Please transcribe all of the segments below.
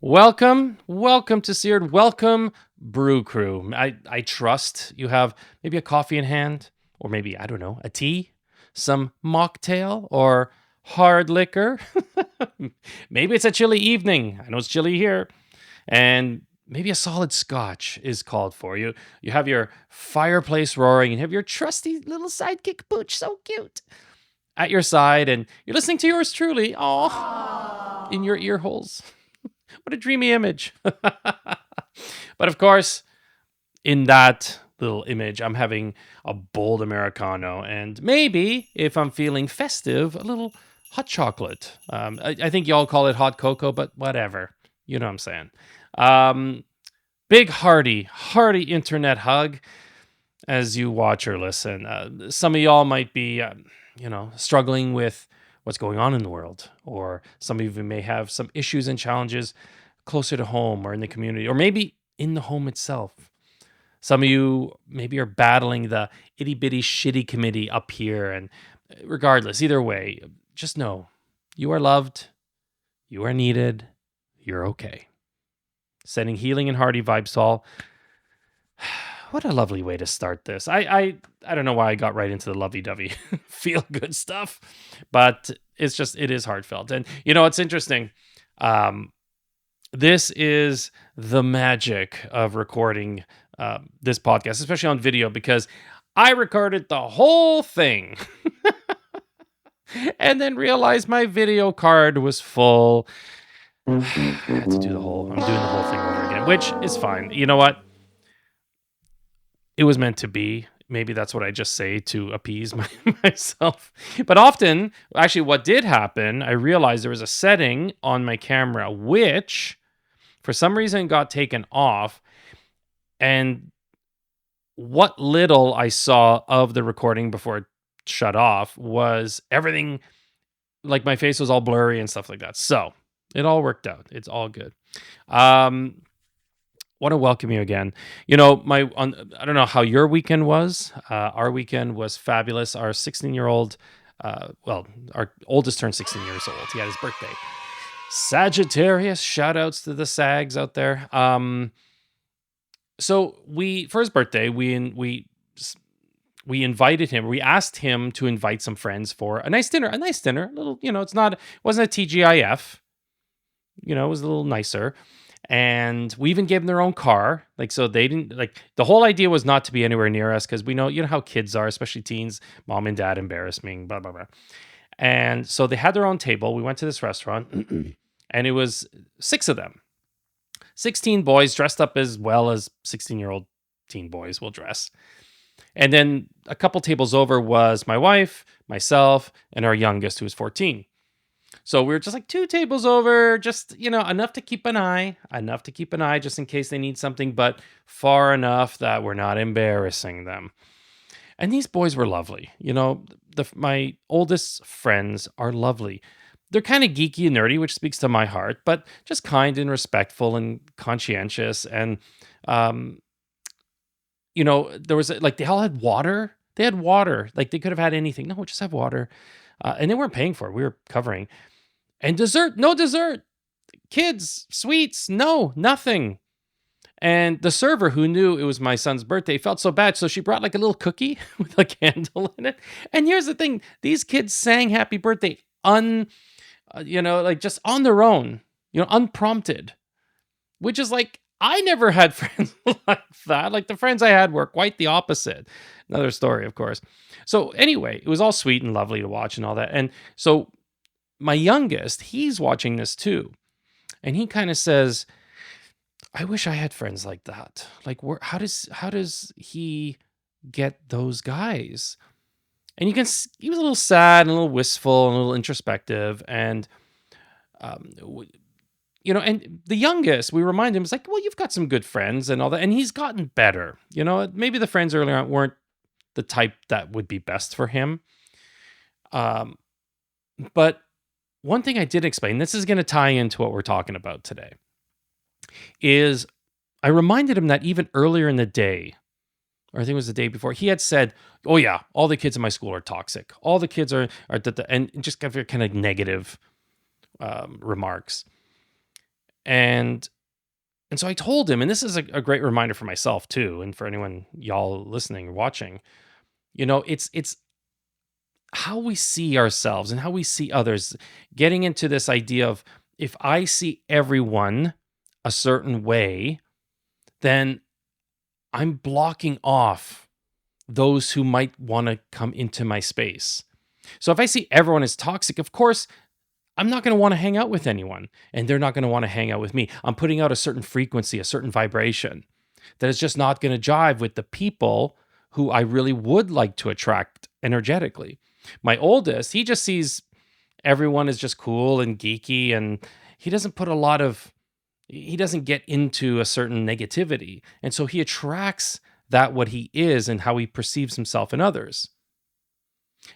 Welcome to Seared. Welcome, Brew Crew. I trust you have maybe a coffee in hand, or maybe, I don't know, a tea, some mocktail, or hard liquor. Maybe it's a chilly evening. I know it's chilly here. And maybe a solid scotch is called for you. You have your fireplace roaring, and you have your trusty little sidekick Pooch, so cute, at your side, and you're listening to yours truly, in your ear holes. What a dreamy image. But of course, in that little image, I'm having a bold Americano. And maybe, if I'm feeling festive, a little hot chocolate. I think y'all call it hot cocoa, but whatever. You know what I'm saying. Um, Big, hearty internet hug as you watch or listen. Some of y'all might be, struggling with what's going on in the world, or some of you may have some issues and challenges closer to home or in the community, or maybe in the home itself. Some of you maybe are battling the itty bitty shitty committee up here. And regardless, either way, just know you are loved, you are needed, you're okay. Sending healing and hearty vibes to all. What a lovely way to start this. I don't know why I got right into the lovey-dovey feel good stuff, but it is heartfelt. And it's interesting. This is the magic of recording this podcast, especially on video, because I recorded the whole thing and then realized my video card was full. I had to I'm doing the whole thing over again, which is fine. You know what? It was meant to be. Maybe that's what I just say to appease myself. But often, actually, what did happen, I realized there was a setting on my camera which, for some reason, got taken off. And what little I saw of the recording before it shut off was everything, like my face was all blurry and stuff like that. So it all worked out. It's all good. Want to welcome you again. I don't know how your weekend was. Our weekend was fabulous. Our 16-year-old, our oldest turned 16 years old. He had his birthday. Sagittarius, shout outs to the Sags out there. So for his birthday, we invited him. We asked him to invite some friends for a nice dinner. A little, it wasn't a TGIF. It was a little nicer. And we even gave them their own car. So they didn't, the whole idea was not to be anywhere near us, because we know, how kids are, especially teens, mom and dad embarrass me, blah, blah, blah. And so they had their own table. We went to this restaurant and it was 6 of them. 16 boys dressed up as well as 16-year-old teen boys will dress. And then a couple tables over was my wife, myself, and our youngest, who was 14. So we were just 2 tables over, just, enough to keep an eye just in case they need something, but far enough that we're not embarrassing them. And these boys were lovely. My oldest friends are lovely. They're kind of geeky and nerdy, which speaks to my heart, but just kind and respectful and conscientious. And, there was they all had water. They had water. They could have had anything. No, just have water. And they weren't paying for it. We were covering. And dessert, no dessert. Kids, sweets, no, nothing. And the server, who knew it was my son's birthday, felt so bad. So she brought a little cookie with a candle in it. And here's the thing. These kids sang happy birthday just on their own, unprompted. Which is I never had friends like that. The friends I had were quite the opposite. Another story, of course. So anyway, it was all sweet and lovely to watch and all that. And so my youngest, he's watching this too. And he kind of says, I wish I had friends like that. How does he get those guys? And he was a little sad and a little wistful and a little introspective. And, and the youngest, we remind him, it's well, you've got some good friends and all that. And he's gotten better. Maybe the friends earlier on weren't the type that would be best for him. But one thing I did explain, this is going to tie into what we're talking about today, is I reminded him that even earlier in the day, or I think it was the day before, he had said, oh yeah, all the kids in my school are toxic. All the kids are and just kind of negative remarks. And so I told him, and this is a great reminder for myself too, and for anyone y'all listening or watching, it's how we see ourselves and how we see others, getting into this idea of, if I see everyone a certain way, then I'm blocking off those who might want to come into my space. So if I see everyone as toxic, of course, I'm not going to want to hang out with anyone, and they're not going to want to hang out with me. I'm putting out a certain frequency, a certain vibration that is just not going to jive with the people who I really would like to attract energetically. My oldest, he just sees everyone as just cool and geeky, and he doesn't get into a certain negativity. And so he attracts that what he is and how he perceives himself and others.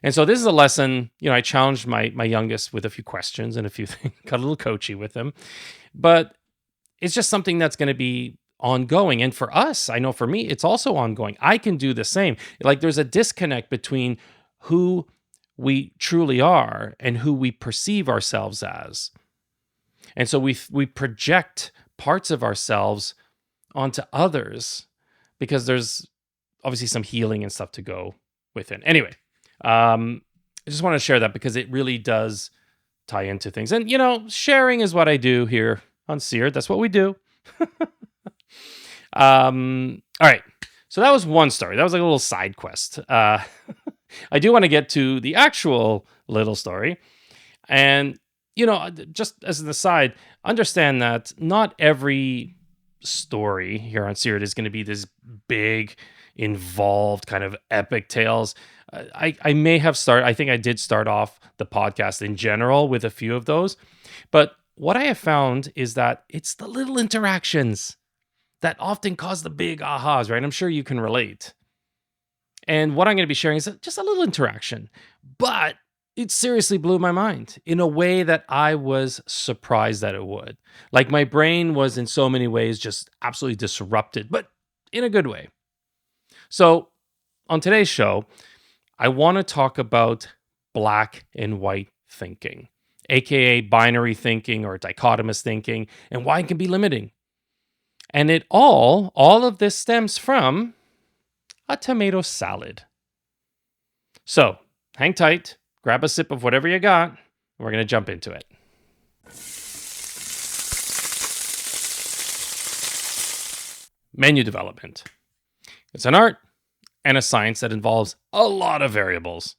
And so this is a lesson, I challenged my youngest with a few questions and a few things, got a little coachy with him. But it's just something that's going to be ongoing. And for us, I know for me, it's also ongoing. I can do the same. Like, there's a disconnect between who we truly are and who we perceive ourselves as. And so we project parts of ourselves onto others because there's obviously some healing and stuff to go within. Anyway, I just want to share that because it really does tie into things. And, sharing is what I do here on Seared. That's what we do. All right. So that was one story. That was like a little side quest. I do want to get to the actual little story. And, just as an aside, understand that not every story here on Seared is going to be this big, involved kind of epic tales. I think I did start off the podcast in general with a few of those. But what I have found is that it's the little interactions that often cause the big ahas, right? I'm sure you can relate. And what I'm going to be sharing is just a little interaction, but it seriously blew my mind in a way that I was surprised that it would. Like, my brain was in so many ways just absolutely disrupted, but in a good way. So on today's show, I want to talk about black and white thinking, aka binary thinking or dichotomous thinking, and why it can be limiting. And all of this stems from a tomato salad. So hang tight, grab a sip of whatever you got, and we're going to jump into it. Menu development. It's an art and a science that involves a lot of variables.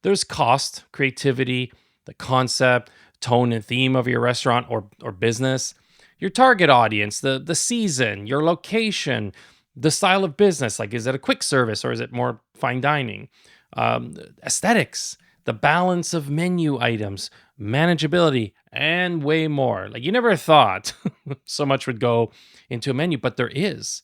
There's cost, creativity, the concept, tone and theme of your restaurant or business, your target audience, the season, your location, the style of business. Like, is it a quick service or is it more fine dining? Aesthetics, the balance of menu items, manageability, and way more. Like, you never thought so much would go into a menu, but there is.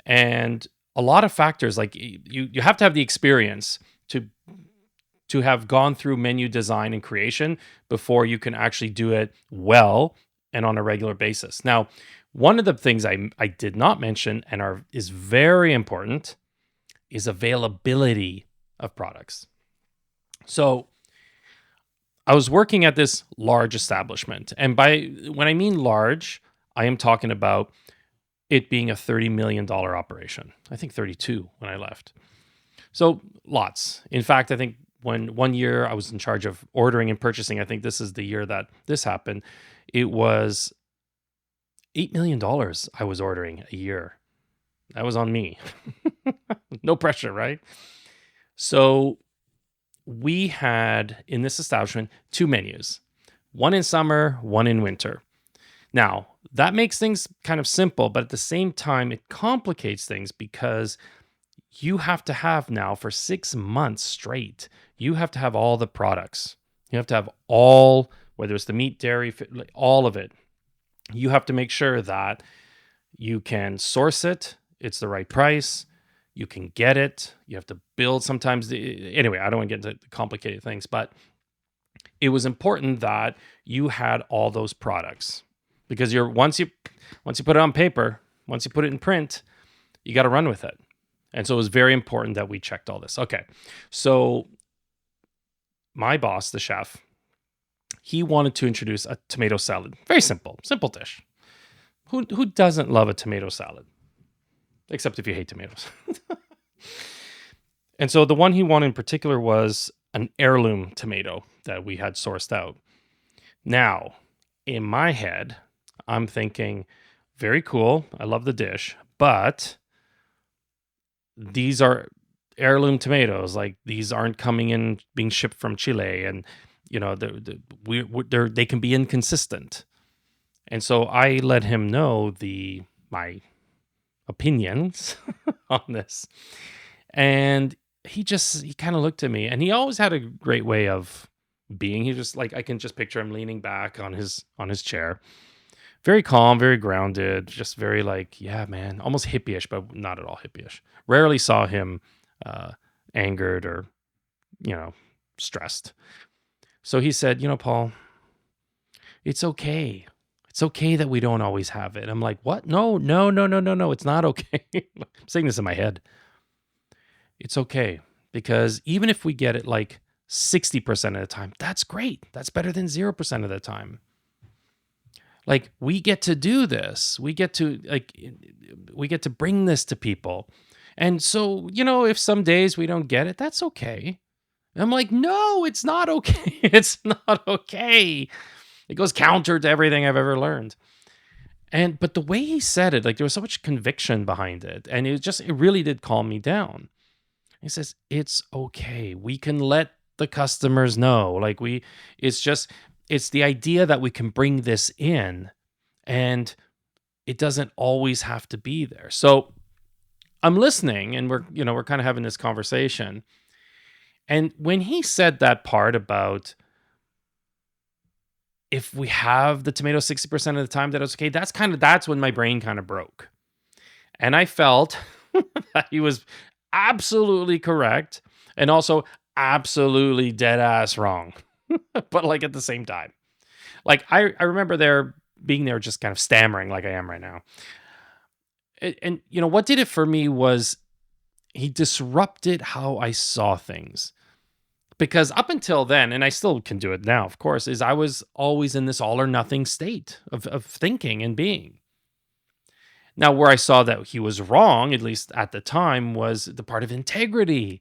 And a lot of factors, like you have to have the experience to have gone through menu design and creation before you can actually do it well and on a regular basis. Now, one of the things I did not mention and is very important is availability of products. So I was working at this large establishment, and when I mean large, I am talking about it being a $30 million operation. I think 32 when I left. So lots. In fact, I think when one year I was in charge of ordering and purchasing, I think this is the year that this happened, it was $8 million I was ordering a year. That was on me. No pressure, right? So we had in this establishment 2 menus, one in summer, one in winter. Now, that makes things kind of simple, but at the same time, it complicates things because you have to have now for 6 months straight, you have to have all the products. You have to have all, whether it's the meat, dairy, all of it. You have to make sure that you can source it, it's the right price, you can get it, you have to build sometimes. Anyway, I don't want to get into the complicated things, but it was important that you had all those products. Because once you put it on paper, once you put it in print, you got to run with it. And so it was very important that we checked all this. Okay, so my boss, the chef, he wanted to introduce a tomato salad. Very simple dish. Who doesn't love a tomato salad? Except if you hate tomatoes. And so the one he wanted in particular was an heirloom tomato that we had sourced out. Now, in my head, I'm thinking, very cool. I love the dish, but these are heirloom tomatoes. Like, these aren't coming in being shipped from Chile, and they can be inconsistent. And so I let him know my opinions on this, and he kind of looked at me, and he always had a great way of being. He just, like, I can just picture him leaning back on his chair, very calm, very grounded, just very like, yeah, man, almost hippie-ish, but not at all hippie-ish. Rarely saw him angered or, stressed. So he said, Paul, it's okay. It's okay that we don't always have it. I'm like, what? No. It's not okay. I'm saying this in my head. It's okay, because even if we get it like 60% of the time, that's great. That's better than 0% of the time. Like, we get to do this. We get to bring this to people. And so, if some days we don't get it, that's okay. And I'm like, no, it's not okay. It's not okay. It goes counter to everything I've ever learned. But the way he said it, like, there was so much conviction behind it. And it really did calm me down. He says, it's okay. We can let the customers know. Like, it's the idea that we can bring this in, and it doesn't always have to be there. So I'm listening, and we're kind of having this conversation. And when he said that part about, if we have the tomato 60% of the time, that it's okay, that's when my brain kind of broke. And I felt that he was absolutely correct, and also absolutely dead ass wrong. But like at the same time, like I remember being there just kind of stammering like I am right now. And what did it for me was he disrupted how I saw things. Because up until then, and I still can do it now, of course, is I was always in this all or nothing state of thinking and being. Now, where I saw that he was wrong, at least at the time, was the part of integrity.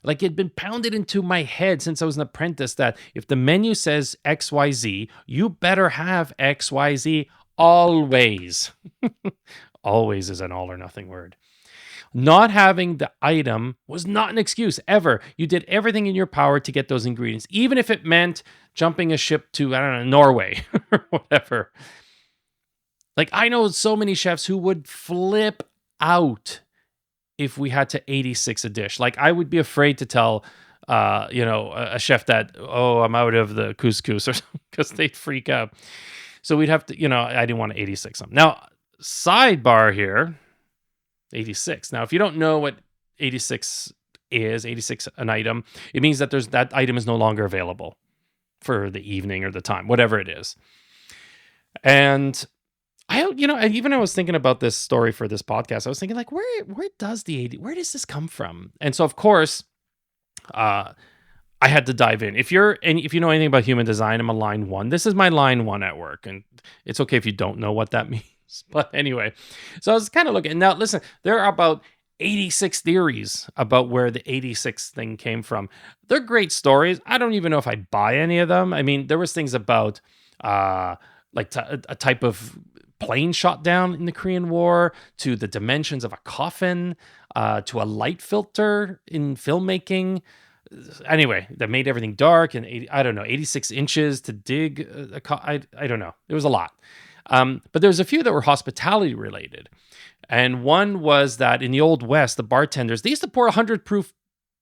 Like, it had been pounded into my head since I was an apprentice that if the menu says XYZ, you better have XYZ always. Always is an all or nothing word. Not having the item was not an excuse ever. You did everything in your power to get those ingredients, even if it meant jumping a ship to, I don't know, Norway or whatever. Like, I know so many chefs who would flip out if we had to 86 a dish. Like, I would be afraid to tell, a chef that, oh, I'm out of the couscous, or something, because they'd freak out. So we'd have to, I didn't want to 86 them. Now, sidebar here, 86. Now, if you don't know what 86 is, 86 an item, it means that that item is no longer available for the evening or the time, whatever it is. And I was thinking about this story for this podcast. I was thinking, like, where does this come from? And so, of course, I had to dive in. If you know anything about human design, I'm a line 1. This is my line 1 at work, and it's okay if you don't know what that means. But anyway, so I was kind of looking. Now, listen, there are about 86 theories about where the 86 thing came from. They're great stories. I don't even know if I buy any of them. I mean, there was things about a type of plane shot down in the Korean War, to the dimensions of a coffin, to a light filter in filmmaking. Anyway, that made everything dark, and 86 inches to dig. I don't know. It was a lot. But there was a few that were hospitality related. And one was that in the Old West, the bartenders, they used to pour 100 proof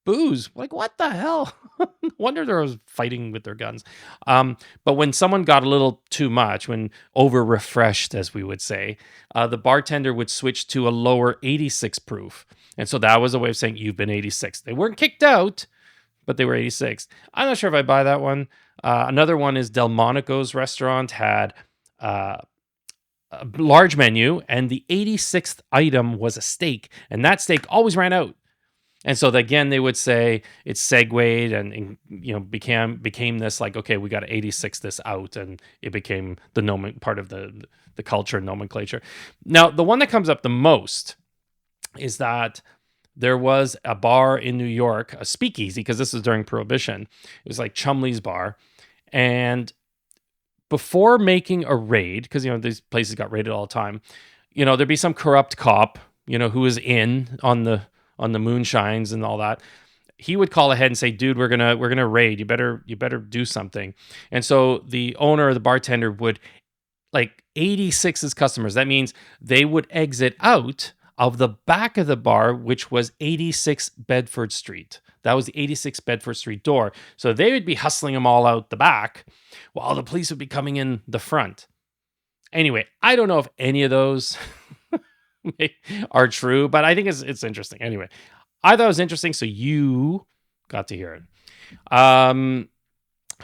booze. Like, what the hell? No wonder they was fighting with their guns. But when someone got a little too much, when over refreshed, as we would say, the bartender would switch to a lower 86 proof. And so that was a way of saying, you've been 86. They weren't kicked out, but they were 86. I'm not sure if I buy that one. Another one is Delmonico's restaurant had a large menu, and the 86th item was a steak, and that steak always ran out. And so again, they would say it segued and became this like, okay, we got to 86 this out, and it became the part of the culture and nomenclature. Now, the one that comes up the most is that there was a bar in New York, a speakeasy, because this was during Prohibition. It was like Chumley's Bar, and before making a raid, because these places got raided all the time, there'd be some corrupt cop, who was in on the moonshines and all that. He would call ahead and say, "Dude, we're gonna raid. You better do something." And so the owner or the bartender would like 86 as customers. That means they would exit out of the back of the bar, which was 86 Bedford Street. That was the 86 Bedford Street door. So they would be hustling them all out the back while the police would be coming in the front. Anyway, I don't know if any of those are true, but I think it's interesting. Anyway, I thought it was interesting, so you got to hear it.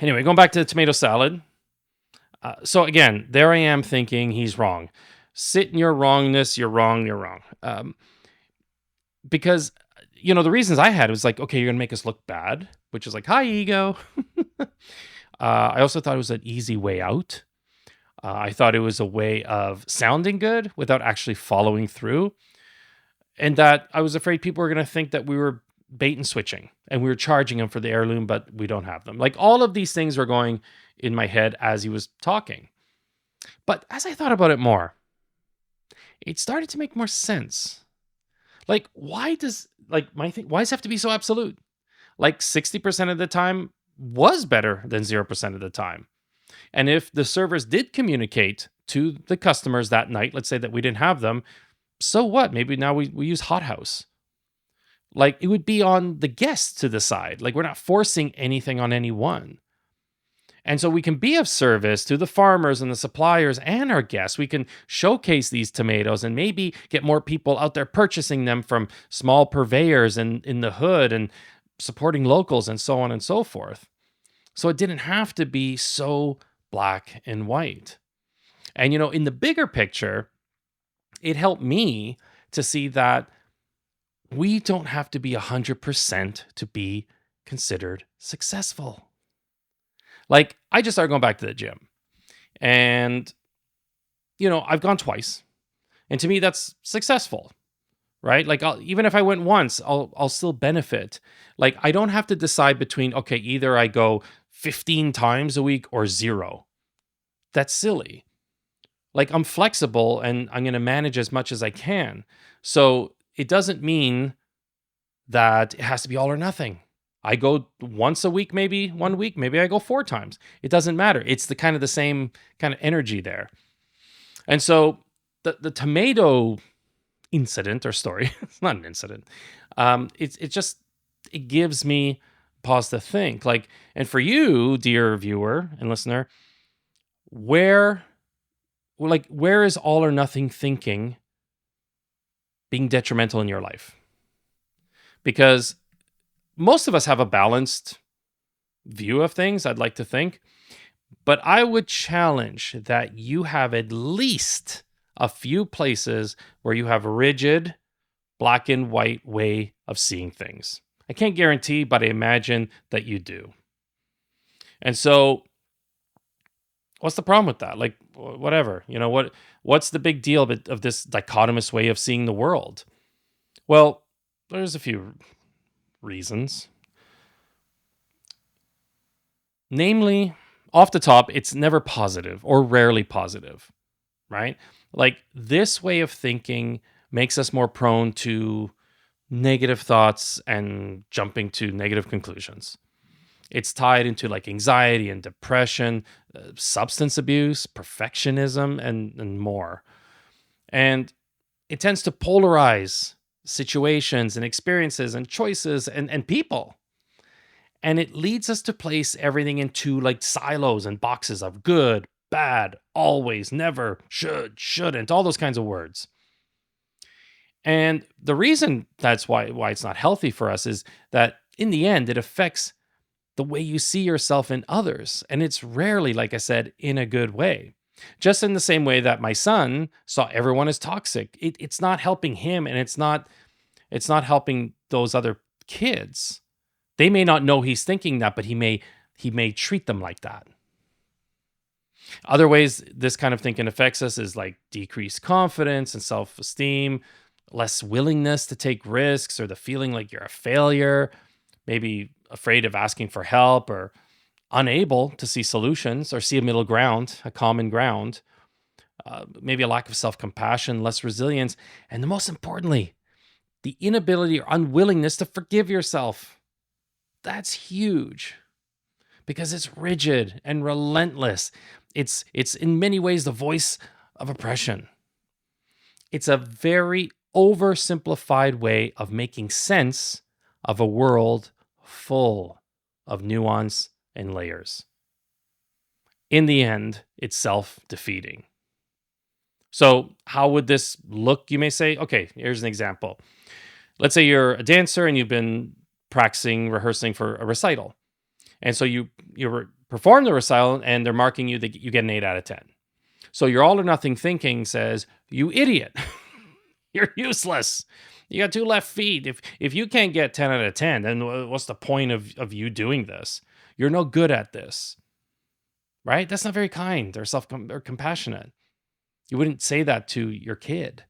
Anyway, going back to the tomato salad. So again, there I am thinking he's wrong. Sit in your wrongness. You're wrong. You're wrong. Because the reasons I had was like, okay, you're gonna make us look bad, which is like, hi, ego. I also thought it was an easy way out. I thought it was a way of sounding good without actually following through. And that I was afraid people were going to think that we were bait and switching and we were charging them for the heirloom, but we don't have them. Like all of these things were going in my head as he was talking. But as I thought about it more, it started to make more sense. Like, why does why does it have to be so absolute? Like 60% of the time was better than 0% of the time. And if the servers did communicate to the customers that night, let's say that we didn't have them, so what? Maybe now we use hothouse. Like it would be on the guests to decide. Like we're not forcing anything on anyone. And so we can be of service to the farmers and the suppliers and our guests. We can showcase these tomatoes and maybe get more people out there purchasing them from small purveyors and in the hood and supporting locals and so on and so forth. So it didn't have to be so black and white. And, in the bigger picture, it helped me to see that we don't have to be 100% to be considered successful. Like, I just started going back to the gym. And, I've gone twice. And to me, that's successful, right? Like, even if I went once, I'll still benefit. Like, I don't have to decide between, okay, either I go 15 times a week or 0. That's silly. Like I'm flexible and I'm going to manage as much as I can. So it doesn't mean that it has to be all or nothing. I go once a week, maybe 1 week, maybe I go 4 times. It doesn't matter. It's the same kind of energy there. And so the tomato incident or story, it's not an incident. It gives me pause to think. Like, and for you, dear viewer and listener, where is all or nothing thinking being detrimental in your life? Because most of us have a balanced view of things, I'd like to think. But I would challenge that you have at least a few places where you have a rigid, black and white way of seeing things. I can't guarantee, but I imagine that you do. And so what's the problem with that? Like, whatever, what's the big deal of this dichotomous way of seeing the world? Well, there's a few reasons. Namely, off the top, it's never positive or rarely positive, right? Like this way of thinking makes us more prone to negative thoughts and jumping to negative conclusions. It's tied into like anxiety and depression, substance abuse, perfectionism, and more. And it tends to polarize situations and experiences and choices and people. And it leads us to place everything into like silos and boxes of good, bad, always, never, should, shouldn't, all those kinds of words. And the reason that's why it's not healthy for us is that in the end, it affects the way you see yourself in others. And it's rarely, like I said, in a good way. Just in the same way that my son saw everyone as toxic. It's not helping him, and it's not helping those other kids, they may not know he's thinking that, but he may treat them like that. Other ways this kind of thinking affects us is like decreased confidence and self-esteem, less willingness to take risks, or the feeling like you're a failure, maybe afraid of asking for help, or unable to see solutions or see a middle ground, a common ground, maybe a lack of self-compassion, less resilience, and the most importantly, the inability or unwillingness to forgive yourself. That's huge because it's rigid and relentless. It's in many ways the voice of oppression. It's a very oversimplified way of making sense of a world full of nuance and layers. In the end, it's self-defeating. So, how would this look, you may say? Okay, here's an example. Let's say you're a dancer and you've been practicing, rehearsing for a recital. And so you perform the recital and they're marking you that you get an 8 out of 10. So your all or nothing thinking says, you idiot, you're useless. You got 2 left feet. If you can't get 10 out of 10, then what's the point of you doing this? You're no good at this, right? That's not very kind or compassionate. You wouldn't say that to your kid.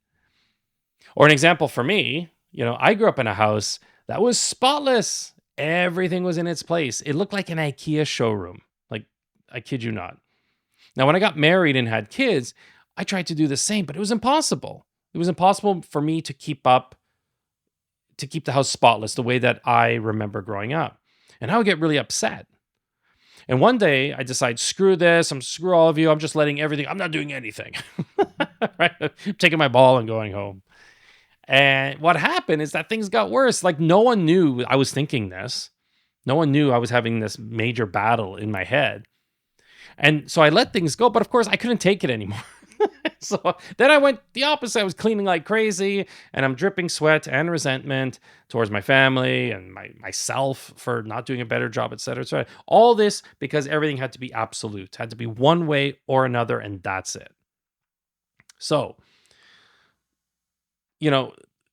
Or an example for me, I grew up in a house that was spotless. Everything was in its place. It looked like an IKEA showroom. Like, I kid you not. Now, when I got married and had kids, I tried to do the same, but it was impossible. It was impossible for me to keep the house spotless the way that I remember growing up. And I would get really upset. And one day I decide, screw this, screw all of you. I'm just letting everything, I'm not doing anything. Right? I'm taking my ball and going home. And what happened is that things got worse. Like, no one knew I was thinking this. No one knew I was having this major battle in my head. And so I let things go, but of course I couldn't take it anymore. So then I went the opposite. I was cleaning like crazy, and I'm dripping sweat and resentment towards my family and myself for not doing a better job, et cetera, et cetera. All this because everything had to be absolute, had to be one way or another, and that's it. So,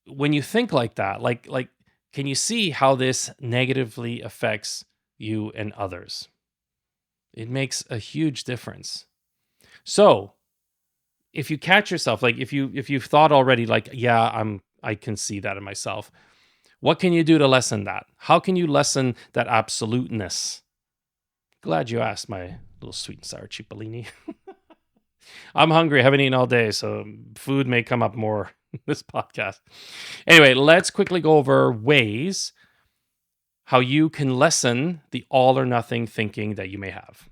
when you think like that, like, can you see how this negatively affects you and others? It makes a huge difference. So, if you catch yourself, like if you've thought already, like, yeah, I can see that in myself. What can you do to lessen that? How can you lessen that absoluteness? Glad you asked, my little sweet and sour Cipollini. I'm hungry. I haven't eaten all day, so food may come up more in this podcast. Anyway, let's quickly go over ways how you can lessen the all or nothing thinking that you may have.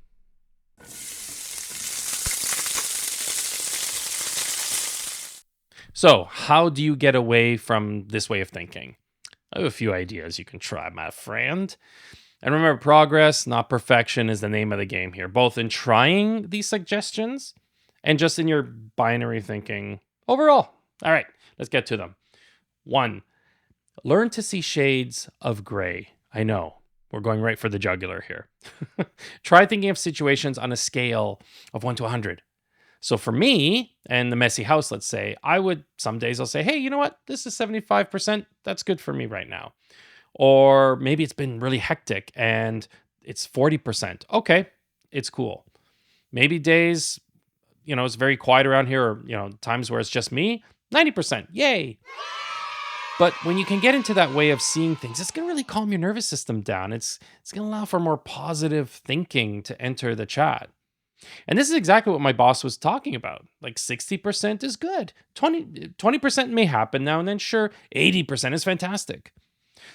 So, how do you get away from this way of thinking? I have a few ideas you can try, my friend. And remember, progress, not perfection, is the name of the game here, both in trying these suggestions and just in your binary thinking overall. All right, let's get to them. 1, learn to see shades of gray. I know, we're going right for the jugular here. Try thinking of situations on a scale of 1 to 100. So for me and the messy house, let's say, some days I'll say, hey, you know what? This is 75%. That's good for me right now. Or maybe it's been really hectic and it's 40%. Okay, it's cool. Maybe days, it's very quiet around here, or, times where it's just me, 90%. Yay. But when you can get into that way of seeing things, it's going to really calm your nervous system down. It's going to allow for more positive thinking to enter the chat. And this is exactly what my boss was talking about. Like 60% is good. 20% may happen now and then. Sure, 80% is fantastic.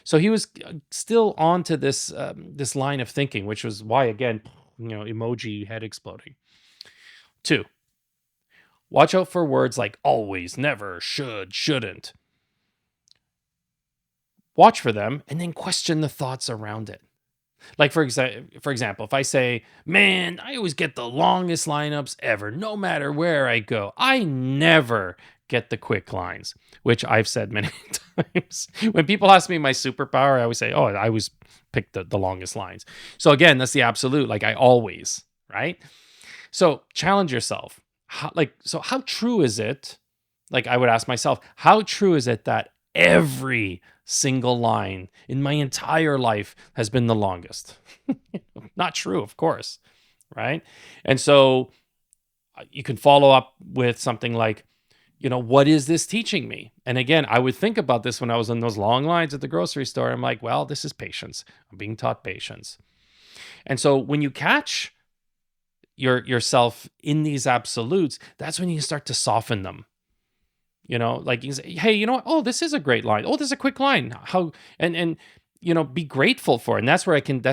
So he was still on to this line of thinking, which was why, again, emoji head exploding. 2, watch out for words like always, never, should, shouldn't. Watch for them and then question the thoughts around it. Like, for example, if I say, man, I always get the longest lineups ever, no matter where I go. I never get the quick lines, which I've said many times. When people ask me my superpower, I always say, I always pick the longest lines. So again, that's the absolute, like I always, right? So challenge yourself. How true is it? Like I would ask myself, how true is it that every single line in my entire life has been the longest. Not true, of course, right? And so you can follow up with something like, what is this teaching me? And again, I would think about this when I was in those long lines at the grocery store. I'm like, well, this is patience. I'm being taught patience. And so when you catch yourself in these absolutes, that's when you start to soften them. Like you can say, hey, you know what? Oh, this is a great line. Oh, this is a quick line. How and be grateful for it. And that's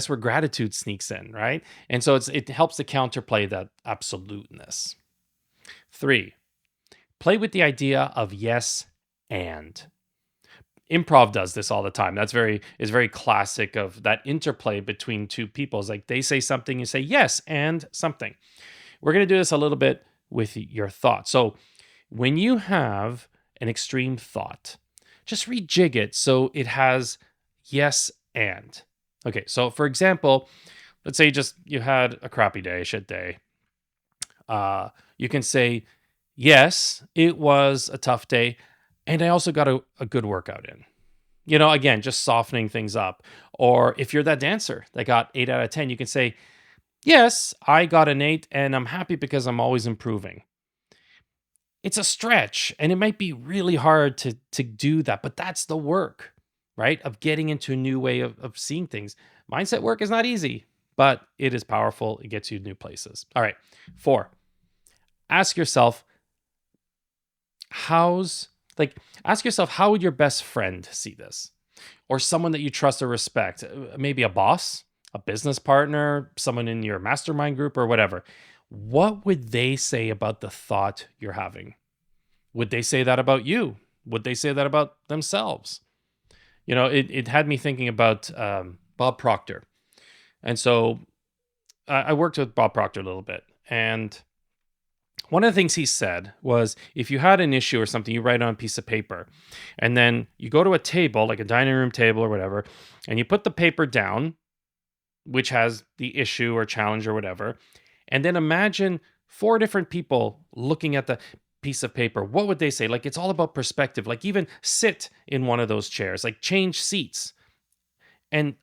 where gratitude sneaks in, right? And so it helps to counterplay that absoluteness. 3, play with the idea of yes and. Improv does this all the time. Is very classic of that interplay between two people. It's like they say something, you say yes and something. We're going to do this a little bit with your thoughts. So when you have an extreme thought, just rejig it so it has yes and. Okay, so for example, let's say you had a crappy day, shit day. You can say, yes, it was a tough day, and I also got a good workout in. Again, just softening things up. Or if you're that dancer that got 8 out of 10, you can say, yes, I got an 8, and I'm happy because I'm always improving. It's a stretch, and it might be really hard to do that, but that's the work, right? Of getting into a new way of seeing things. Mindset work is not easy, but it is powerful. It gets you new places. All right. 4, ask yourself, how would your best friend see this? Or someone that you trust or respect, maybe a boss, a business partner, someone in your mastermind group or whatever. What would they say about the thought you're having? Would they say that about you? Would they say that about themselves? It had me thinking about Bob Proctor. And so I worked with Bob Proctor a little bit. And one of the things he said was, if you had an issue or something, you write on a piece of paper, and then you go to a table, like a dining room table or whatever, and you put the paper down, which has the issue or challenge or whatever, and then imagine 4 different people looking at the piece of paper. What would they say? Like, it's all about perspective. Like, even sit in one of those chairs, like change seats and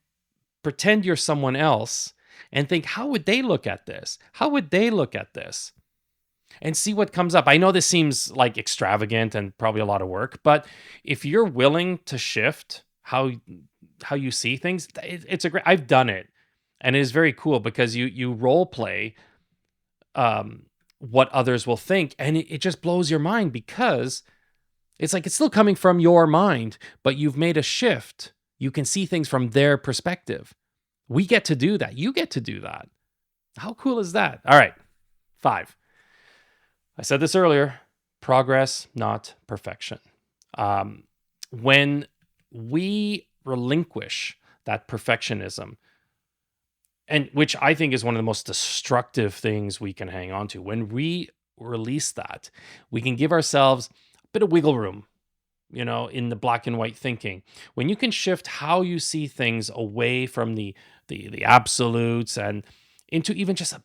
pretend you're someone else and think, how would they look at this? How would they look at this? And see what comes up. I know this seems like extravagant and probably a lot of work, but if you're willing to shift how you see things, it's I've done it, and it is very cool because you role play what others will think, and it just blows your mind because it's like it's still coming from your mind, but you've made a shift. You can see things from their perspective. We get to do that. You get to do that. How cool is that? All right, 5. I said this earlier, progress, not perfection. When we relinquish that perfectionism, and which I think is one of the most destructive things we can hang on to, when we release that, we can give ourselves a bit of wiggle room, in the black and white thinking. When you can shift how you see things away from the absolutes and into even just a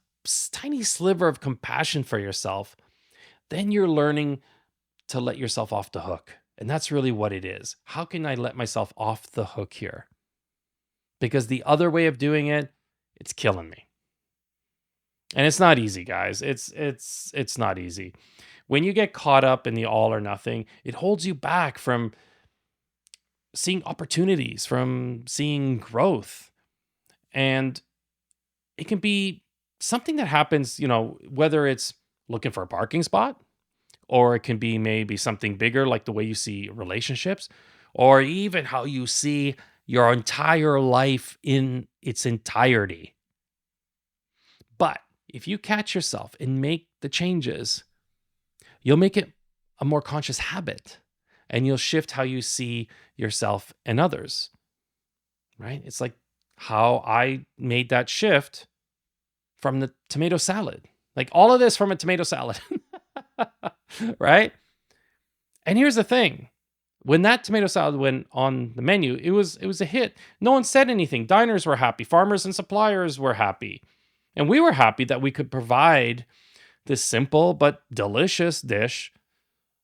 tiny sliver of compassion for yourself, then you're learning to let yourself off the hook. And that's really what it is. How can I let myself off the hook here? Because the other way of doing it, it's killing me. And it's not easy, guys. It's not easy. When you get caught up in the all or nothing, it holds you back from seeing opportunities, from seeing growth. And it can be something that happens, whether it's looking for a parking spot, or it can be maybe something bigger, like the way you see relationships, or even how you see your entire life in its entirety. But if you catch yourself and make the changes, you'll make it a more conscious habit, and you'll shift how you see yourself and others, right? It's like how I made that shift from the tomato salad. Like all of this from a tomato salad, right? And here's the thing. When that tomato salad went on the menu, it was a hit. No one said anything. Diners were happy. Farmers and suppliers were happy. And we were happy that we could provide this simple but delicious dish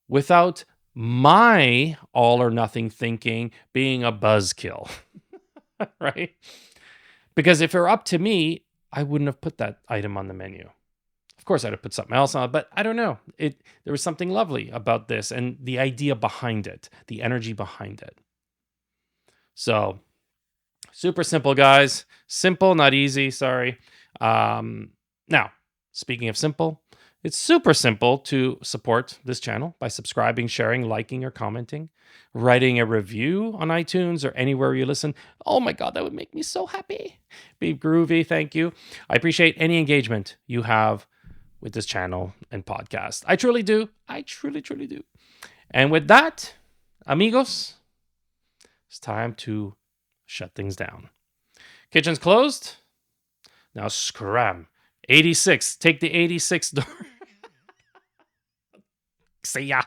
without my all or nothing thinking being a buzzkill, right? Because if it were up to me, I wouldn't have put that item on the menu. Of course, I'd have put something else on, but I don't know. There was something lovely about this and the idea behind it, the energy behind it. So super simple, guys. Simple, not easy. Sorry. Now, speaking of simple, it's super simple to support this channel by subscribing, sharing, liking, or commenting, writing a review on iTunes or anywhere you listen. Oh my God, that would make me so happy. Be groovy. Thank you. I appreciate any engagement you have with this channel and podcast. I truly do. I truly, truly do. And with that, amigos, it's time to shut things down. Kitchen's closed. Now scram. 86. Take the 86 door. See ya.